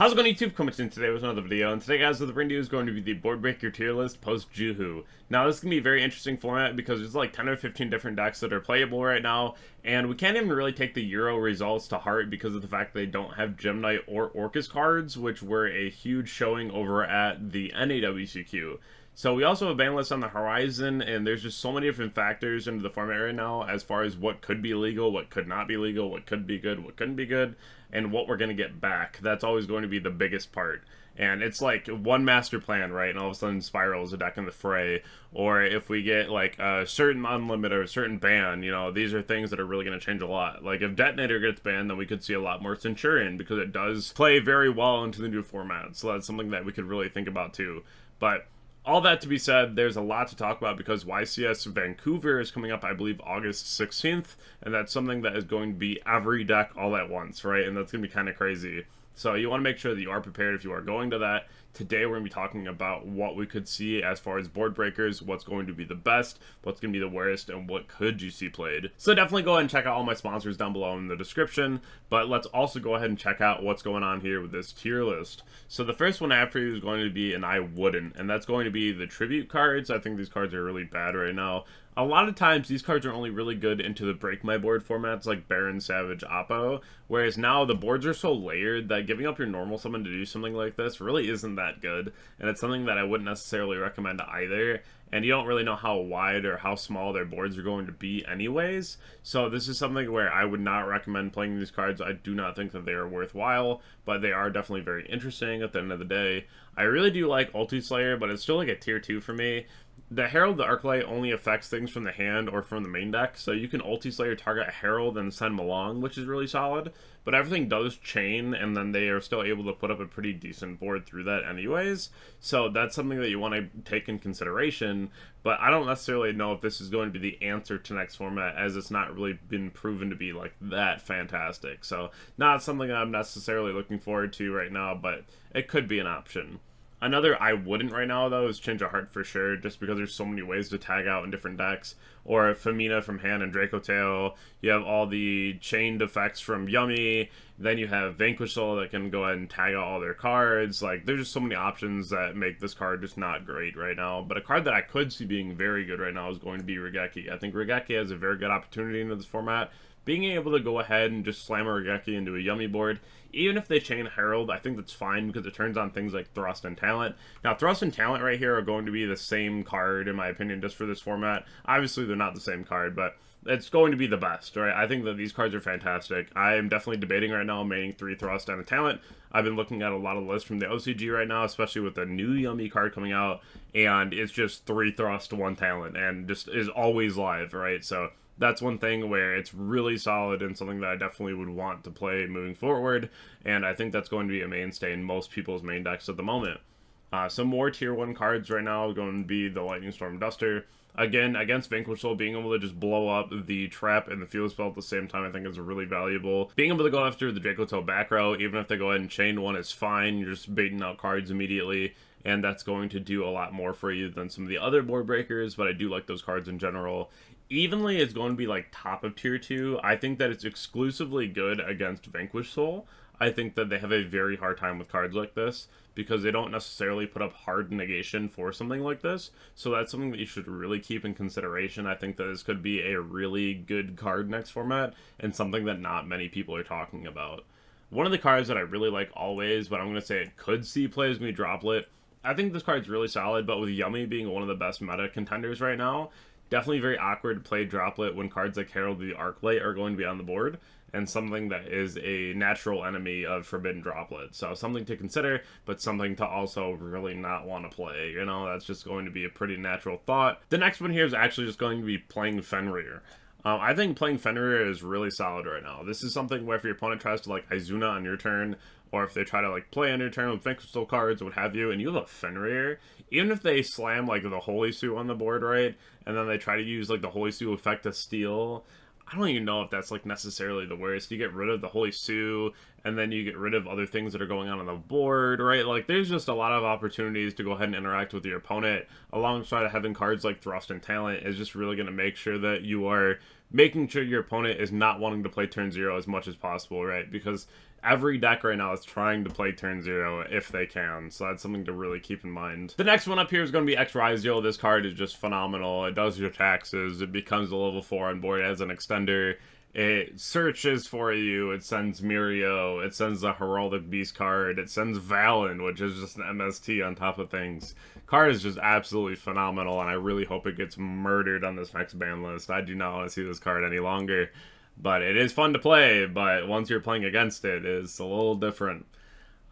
How's it going, YouTube? Coming in today with another video, and today, guys, what the bring you is going to be the board breaker tier list post Juhu. Now, this is going to be a very interesting format because there's like 10 or 15 different decks that are playable right now, and we can't even really take the Euro results to heart because of the fact that they don't have Gem Knight or Orcus cards, which were a huge showing over at the NAWCQ. So we also have a ban list on the horizon, and there's just so many different factors into the format right now as far as what could be legal, what could not be legal, what could be good, what couldn't be good, and what we're going to get back. That's always going to be the biggest part. And it's like one master plan, right? And all of a sudden Spiral is a deck in the fray. Or if we get like a certain unlimited or a certain ban, you know, these are things that are really going to change a lot. Like if Detonator gets banned, then we could see a lot more Centurion because it does play very well into the new format. So that's something that we could really think about too. But all that to be said, there's a lot to talk about because YCS Vancouver is coming up, I believe, August 16th, and that's something that is going to be every deck all at once, right? And that's going to be kind of crazy. So you want to make sure that you are prepared if you are going to that. Today we're going to be talking about what we could see as far as board breakers, what's going to be the best, what's going to be the worst, and what could you see played. So definitely go ahead and check out all my sponsors down below in the description, but let's also go ahead and check out what's going on here with this tier list. So the first one I have for you is going to be an I wouldn't, and that's going to be the tribute cards. I think these cards are really bad right now. A lot of times, these cards are only really good into the break my board formats like Baron, Savage, Oppo, whereas now the boards are so layered that giving up your normal summon to do something like this really isn't that good, and it's something that I wouldn't necessarily recommend either, and you don't really know how wide or how small their boards are going to be anyways, so this is something where I would not recommend playing these cards. I do not think that they are worthwhile, but they are definitely very interesting at the end of the day. I really do like Ulti Slayer, but it's still like a tier 2 for me. The Herald the Arclight only affects things from the hand or from the main deck, so you can Ulti Slayer target a Herald and send them along, which is really solid, but everything does chain, and then they are still able to put up a pretty decent board through that anyways, so that's something that you want to take in consideration, but I don't necessarily know if this is going to be the answer to next format, as it's not really been proven to be like that fantastic, so not something that I'm necessarily looking forward to right now, but it could be an option. Another I wouldn't right now, though, is Change of Heart for sure, just because there's so many ways to tag out in different decks. Or Femina from hand and Draco Tail. You have all the chained effects from Yummy. Then you have Vanquish Soul that can go ahead and tag out all their cards. Like, there's just so many options that make this card just not great right now. But a card that I could see being very good right now is going to be Raigeki. I think Raigeki has a very good opportunity into this format. Being able to go ahead and just slam a Raigeki into a Yummy board, even if they chain Herald, I think that's fine because it turns on things like Thrust and Talent. Now, Thrust and Talent right here are going to be the same card, in my opinion, just for this format. Obviously, they're not the same card, but it's going to be the best, right? I think that these cards are fantastic. I am definitely debating right now maining 3 Thrust and a Talent. I've been looking at a lot of lists from the OCG right now, especially with the new Yummy card coming out, and it's just 3 Thrust, 1 Talent, and just is always live, right? So that's one thing where it's really solid and something that I definitely would want to play moving forward, and I think that's going to be a mainstay in most people's main decks at the moment. Some more tier 1 cards right now are going to be the Lightning Storm Duster. Again, against Vanquish Soul, being able to just blow up the trap and the fuel spell at the same time, I think is really valuable. Being able to go after the Draco Tail back row, even if they go ahead and chain one, is fine. You're just baiting out cards immediately, and that's going to do a lot more for you than some of the other board breakers, but I do like those cards in general. Evenly, it's going to be like top of tier 2. I think that it's exclusively good against Vanquish Soul. I think that they have a very hard time with cards like this because they don't necessarily put up hard negation for something like this. So that's something that you should really keep in consideration. I think that this could be a really good card next format and something that not many people are talking about. One of the cards that I really like always, but I'm going to say it could see play, is going to be Droplet. I think this card's really solid, but with Yummy being one of the best meta contenders right now, definitely very awkward to play Droplet when cards like Herald the Arclight are going to be on the board, and something that is a natural enemy of Forbidden Droplet. So something to consider, but something to also really not want to play. You know, that's just going to be a pretty natural thought. The next one here is actually just going to be playing Fenrir. I think playing Fenrir is really solid right now. This is something where if your opponent tries to like Izuna on your turn, or if they try to like play on your turn with Vanquish Soul cards or what have you, and you have a Fenrir, even if they slam like the Holy Suit on the board, right, and then they try to use like the Holy Suit effect to steal, I don't even know if that's like necessarily the worst. You get rid of the Holy Sue, and then you get rid of other things that are going on the board, right? Like, there's just a lot of opportunities to go ahead and interact with your opponent, alongside having cards like Thrust and Talent is just really going to make sure that you are making sure your opponent is not wanting to play turn 0 as much as possible, right? Because every deck right now is trying to play turn 0 if they can, so that's something to really keep in mind. The next one up here is going to be X-Rizio. This card is just phenomenal. It does your taxes, it becomes a level 4 on board as an extender, it searches for you, it sends Mirio, it sends the Heraldic Beast card, it sends Valen, which is just an MST on top of things. Card is just absolutely phenomenal, and I really hope it gets murdered on this next ban list. I do not want to see this card any longer. But it is fun to play, but once you're playing against it, it's a little different.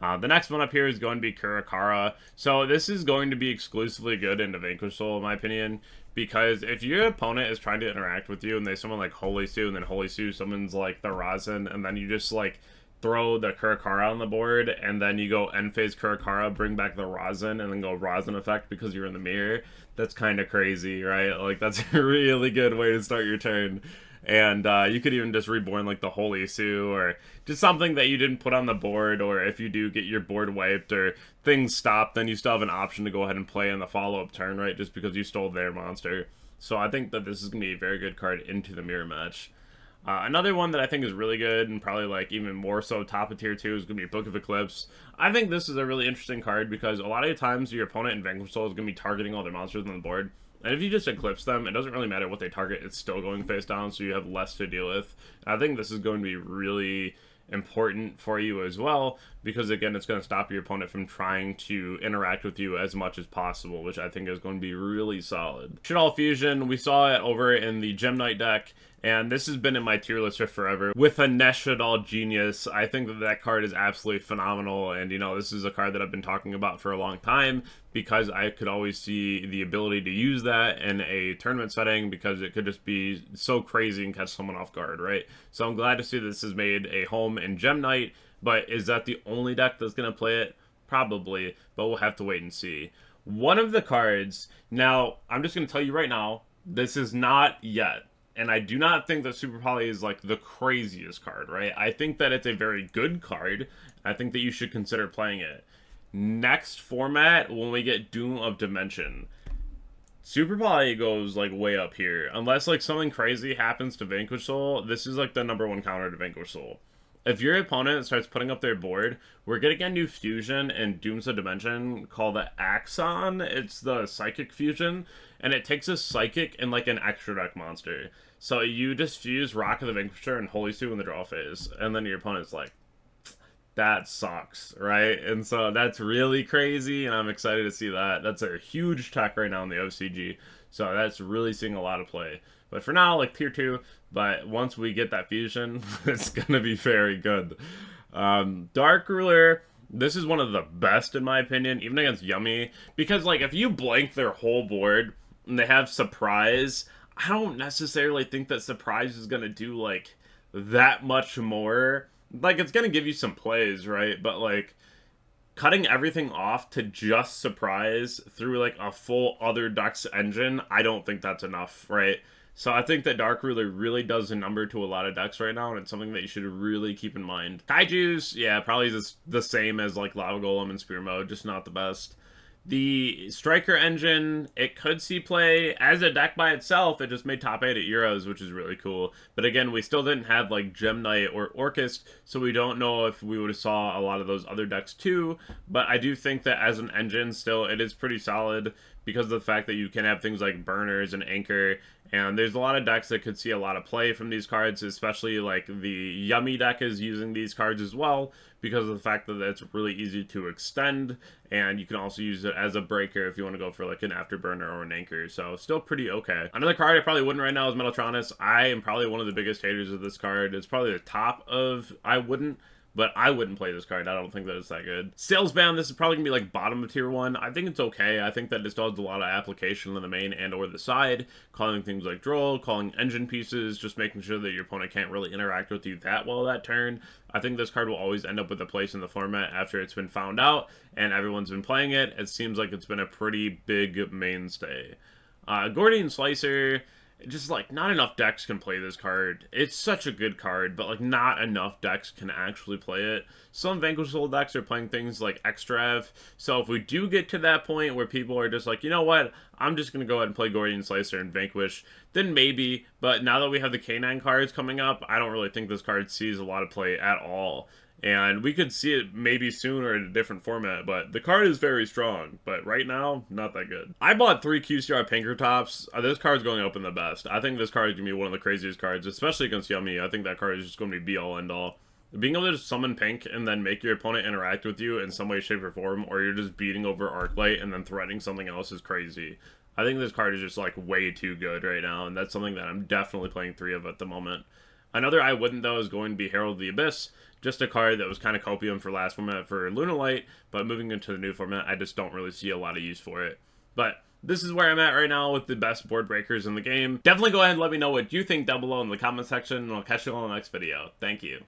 The next one up here is going to be Kurakara. So this is going to be exclusively good into Vanquish Soul, in my opinion, because if your opponent is trying to interact with you and they summon like Holy Sue, and then Holy Sue summons like the Rosin, and then you just like throw the Kurakara on the board, and then you go end phase Kurakara, bring back the Rosin, and then go Rosin effect because you're in the mirror, that's kind of crazy, right? Like, that's a really good way to start your turn. And you could even just reborn like the Holy Sue, or just something that you didn't put on the board, or if you do get your board wiped or things stopped, then you still have an option to go ahead and play in the follow-up turn, right? Just because you stole their monster. So I think that this is going to be a very good card into the mirror match. Another one that I think is really good, and probably like even more so top of tier 2, is going to be Book of Eclipse. I think this is a really interesting card because a lot of times your opponent in Vanquish Soul is going to be targeting all their monsters on the board. And if you just Eclipse them, it doesn't really matter what they target, it's still going face down, so you have less to deal with. And I think this is going to be really important for you as well, because again, it's going to stop your opponent from trying to interact with you as much as possible, which I think is going to be really solid. Shaddoll Fusion, we saw it over in the Gem Knight deck, and this has been in my tier list for forever. With a Neshadal Genius, I think that that card is absolutely phenomenal, and you know, this is a card that I've been talking about for a long time, because I could always see the ability to use that in a tournament setting, because it could just be so crazy and catch someone off guard, right? So I'm glad to see this has made a home in Gem Knight, but is that the only deck that's going to play it? Probably, but we'll have to wait and see. One of the cards, now, I'm just going to tell you right now, this is not yet. And I do not think that Super Poly is like the craziest card, right? I think that it's a very good card. I think that you should consider playing it. Next format, when we get Doom of Dimension, Super Poly goes like way up here. Unless like something crazy happens to Vanquish Soul, this is like the #1 counter to Vanquish Soul. If your opponent starts putting up their board, we're getting a new fusion in Dooms of Dimension called the Axon. It's the Psychic Fusion, and it takes a Psychic and like an extra deck monster. So you just fuse Rock of the Vanquisher and Holy Sue in the draw phase, and then your opponent's like, that sucks, right? And so that's really crazy, and I'm excited to see that. That's a huge tech right now in the OCG, so that's really seeing a lot of play. But for now, like tier 2, but once we get that fusion, it's gonna be very good. Dark Ruler, this is one of the best in my opinion, even against Yummy, because like if you blank their whole board and they have Surprise, I don't necessarily think that Surprise is gonna do like that much more. Like, it's gonna give you some plays, right? But like cutting everything off to just Surprise through like a full other deck's engine, I don't think that's enough, right? So I think that Dark Ruler really does a number to a lot of decks right now, and it's something that you should really keep in mind. Kaijus, yeah, probably the same as like Lava Golem and Spear Mode, just not the best. The Striker engine, it could see play as a deck by itself. It just made top 8 at Euros, which is really cool. But again, we still didn't have like Gem Knight or Orcust, so we don't know if we would have saw a lot of those other decks too. But I do think that as an engine, still, it is pretty solid because of the fact that you can have things like Burners and Anchor. And there's a lot of decks that could see a lot of play from these cards, especially like the Yummy deck is using these cards as well, because of the fact that it's really easy to extend, and you can also use it as a breaker if you want to go for like an Afterburner or an Anchor, so still pretty okay. Another card I probably wouldn't right now is Metatronus. I am probably one of the biggest haters of this card. It's probably the top of I wouldn't, but I wouldn't play this card. I don't think that it's that good. Salesbound, this is probably going to be like bottom of tier 1. I think it's okay. I think that it still has a lot of application on the main and or the side. Calling things like Droll, calling engine pieces, just making sure that your opponent can't really interact with you that well that turn. I think this card will always end up with a place in the format after it's been found out and everyone's been playing it. It seems like it's been a pretty big mainstay. Gordian Slicer, just like not enough decks can play this card. It's such a good card, but like not enough decks can actually play it. Some Vanquishable decks are playing things like Extrav, so if we do get to that point where people are just like, you know what, I'm just gonna go ahead and play Gordian Slicer and Vanquish, then maybe. But now that we have the K9 cards coming up, I don't really think this card sees a lot of play at all. And we could see it maybe soon or in a different format, but the card is very strong. But right now, not that good. I bought 3 QCR Pinkertops. This card's going to open the best. I think this card is going to be one of the craziest cards, especially against Yummy. I think that card is just going to be be-all, end-all. Being able to just summon Pink and then make your opponent interact with you in some way, shape, or form, or you're just beating over Arclight and then threatening something else is crazy. I think this card is just like way too good right now, and that's something that I'm definitely playing 3 of at the moment. Another I wouldn't, though, is going to be Herald of the Abyss. Just a card that was kind of copium for last format for Lunalight, but moving into the new format, I just don't really see a lot of use for it. But this is where I'm at right now with the best board breakers in the game. Definitely go ahead and let me know what you think down below in the comment section, and I'll catch you all in the next video. Thank you.